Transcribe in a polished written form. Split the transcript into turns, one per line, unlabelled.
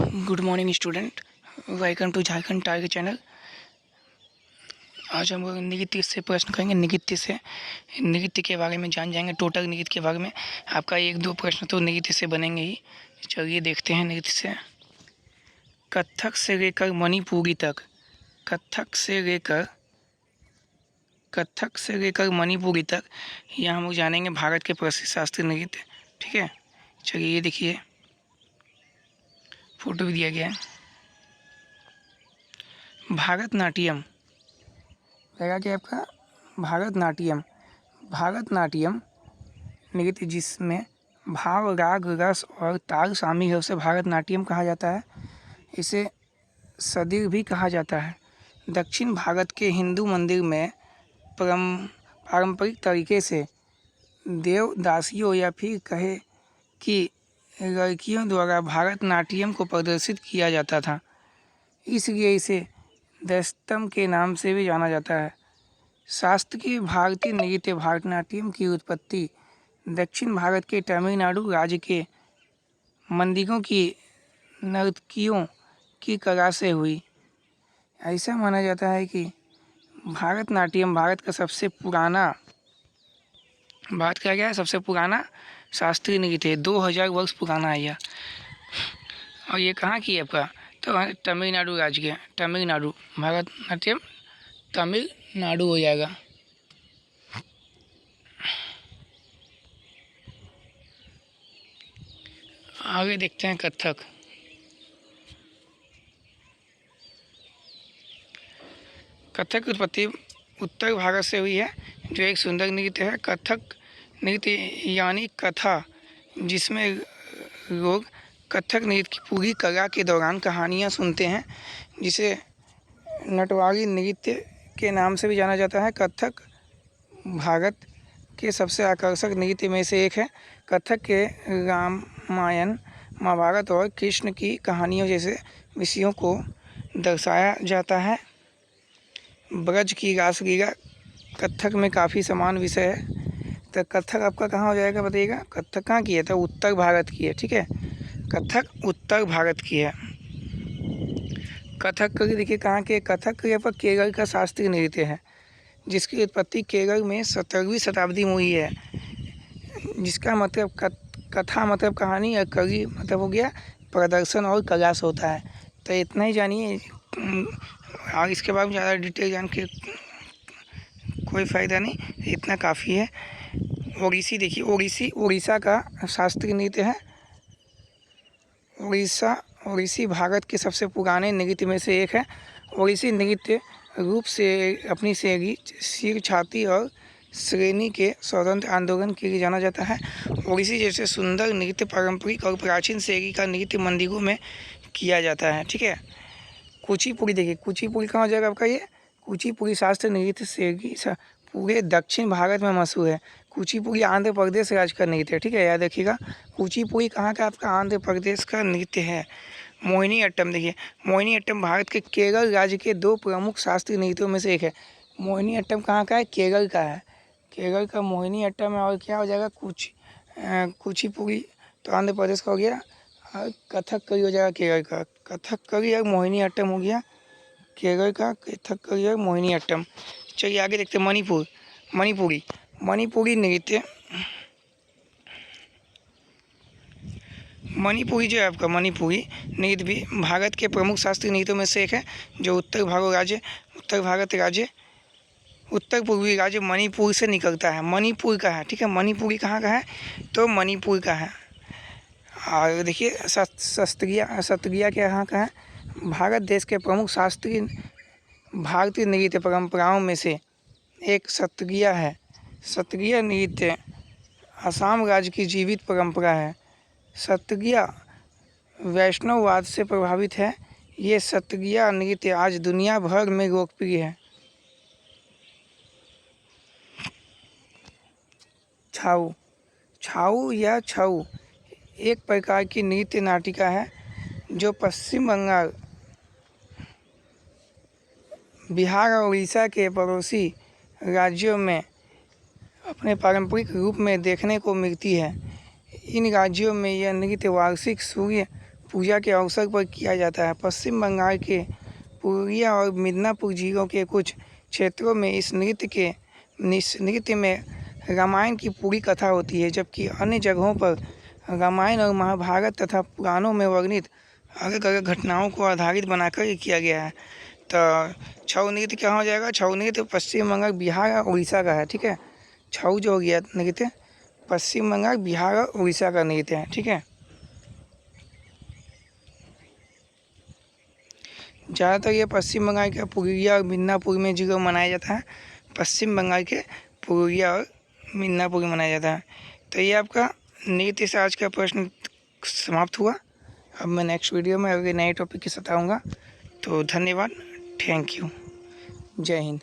Good morning student, welcome to Jharkhand tiger channel. आज हम लोग नृत्य से प्रश्न करेंगे। नृत्य से नृत्य के बारे में जान जाएंगे, टोटल नृत्य के बारे में। आपका एक दो प्रश्न तो नृत्य से बनेंगे ही। चलिए देखते हैं नृत्य से। कथक से लेकर मणिपुरी तक, कथक से लेकर मणिपुरी तक, यहाँ हम लोग जानेंगे भारत के प्रसिद्ध शास्त्रीय नृत्य। ठीक है, चलिए ये देखिए, फोटो भी दिया गया है। भारतनाट्यम लगा कि आपका भारतनाट्यम नृत्य जिसमें भाव, राग, रस और ताल शामिल है उसे भारतनाट्यम कहा जाता है। इसे सदिर भी कहा जाता है। दक्षिण भारत के हिंदू मंदिर में पारंपरिक तरीके से देवदासियों या फिर कहे कि लड़कियों द्वारा भारतनाट्यम को प्रदर्शित किया जाता था, इसलिए इसे दस्तम के नाम से भी जाना जाता है। शास्त्रीय भारतीय नृत्य भारतनाट्यम की उत्पत्ति दक्षिण भारत के तमिलनाडु राज्य के मंदिरों की नर्तकियों की कला से हुई। ऐसा माना जाता है कि भारतनाट्यम भारत का सबसे पुराना सबसे पुराना शास्त्रीय नृत्य है। 2000 वर्ष पुराना है यह। और ये कहाँ की है आपका? तो तमिलनाडु राज्य के, तमिलनाडु। भारतनाट्यम तमिलनाडु हो जाएगा। आगे देखते हैं कथक। कथक की उत्पत्ति उत्तर भारत से हुई है, जो एक सुंदर नृत्य है। कथक नृत्य यानी कथा, जिसमें लोग कथक नृत्य की पूरी कला के दौरान कहानियाँ सुनते हैं, जिसे नटवारी नृत्य के नाम से भी जाना जाता है। कथक भारत के सबसे आकर्षक नृत्य में से एक है। कथक के रामायण, महाभारत और कृष्ण की कहानियों जैसे विषयों को दर्शाया जाता है। ब्रज की रासलीला कथक में काफ़ी समान विषय है। तो कथक आपका कहाँ हो जाएगा बताइएगा? कथक कहाँ की है? तो उत्तर भारत की है। ठीक है, कथक उत्तर भारत की है। कथक देखिए कहाँ के? कथक यहाँ पर केरल का शास्त्रीय नृत्य है, जिसकी उत्पत्ति केरल में 17वीं शताब्दी में हुई है। जिसका मतलब कथा मतलब कहानी और कली मतलब हो गया प्रदर्शन और कला से होता है। तो इतना ही जानिए, और इसके बाद ज़्यादा डिटेल जान के कोई फ़ायदा नहीं, इतना काफ़ी है। ओडिसी देखिए, उड़ीसा का शास्त्रीय नृत्य है। ओडिसी भारत के सबसे पुराने नृत्य में से एक है। ओडिसी नृत्य रूप से अपनी शैली, सिर, छाती और श्रेणी के स्वतंत्र आंदोलन के लिए जाना जाता है। ओडिसी जैसे सुंदर नृत्य पारंपरिक और प्राचीन शैली का नृत्य मंदिरों में किया जाता है। ठीक है, कुचिपुड़ी देखिए, कुचिपुड़ी कहाँ हो जाएगा आपका? ये कुचिपुड़ी शास्त्रीय नृत्य शैली पूरे दक्षिण भारत में मशहूर है। कुचिपुड़ी आंध्र प्रदेश राज्य का नृत्य है। ठीक है, याद रखिएगा। कुचिपुड़ी कहाँ का? आपका आंध्र प्रदेश का नृत्य है। मोहिनी अट्टम देखिए, मोहिनी अट्टम भारत के केरल राज्य के दो प्रमुख शास्त्रीय नृत्यों में से एक है। मोहिनी अट्टम कहाँ का है? केरल का है। केरल का मोहिनी अट्टम है। और क्या हो जाएगा? कुचिपुड़ी तो आंध्र प्रदेश का हो गया, और कथकली हो जाएगा केरल का। कथकली और मोहिनी अट्टम हो गया केरल का, कथकली और मोहिनी अट्टम। चलिए आगे देखते हैं मणिपुरी नृत्य। मणिपुरी जो है आपका, मणिपुरी नृत्य भी भारत के प्रमुख शास्त्रीय नृत्यों में से एक है, जो उत्तर पूर्वी राज्य मणिपुर से निकलता है। मणिपुर का है। ठीक है, मणिपुरी कहाँ का है? तो मणिपुर का है। और देखिए सत्रिया के यहाँ का है। भारत देश के प्रमुख शास्त्रीय भारतीय नृत्य परंपराओं में से एक सत्रिया है। सत्रिया नृत्य असम राज्य की जीवित परंपरा है। सत्रिया वैष्णववाद से प्रभावित है। ये सत्रिया नृत्य आज दुनिया भर में लोकप्रिय है। छाऊ या छऊ एक प्रकार की नृत्य नाटिका है, जो पश्चिम बंगाल, बिहार और उड़ीसा के पड़ोसी राज्यों में अपने पारंपरिक रूप में देखने को मिलती है। इन राज्यों में यह नृत्य वार्षिक सूर्य पूजा के अवसर पर किया जाता है। पश्चिम बंगाल के पुरुलिया और मिदनापुर जिलों के कुछ क्षेत्रों में इस नृत्य में रामायण की पूरी कथा होती है, जबकि अन्य जगहों पर रामायण और महाभारत तथा पुराणों में वर्णित अलग अलग घटनाओं को आधारित बनाकर ये किया गया है। तो छऊ नृत्य क्या हो जाएगा? छऊ नृत्य पश्चिम बंगाल, बिहार और उड़ीसा का है। ठीक है, छऊ जो हो गया नृत्य पश्चिम बंगाल, बिहार और उड़ीसा का नृत्य है। ठीक है, ज़्यादातर ये पश्चिम बंगाल के पुरुलिया और मिदनापुर में जिलों में मनाया जाता है। पश्चिम बंगाल के पुरुलिया और मिदनापुर में मनाया जाता है। तो ये आपका नृत्य से आज का प्रश्न समाप्त हुआ। अब मैं नेक्स्ट वीडियो में अगले नए टॉपिक के साथ आऊँगा। तो धन्यवाद, थैंक यू, जय हिंद।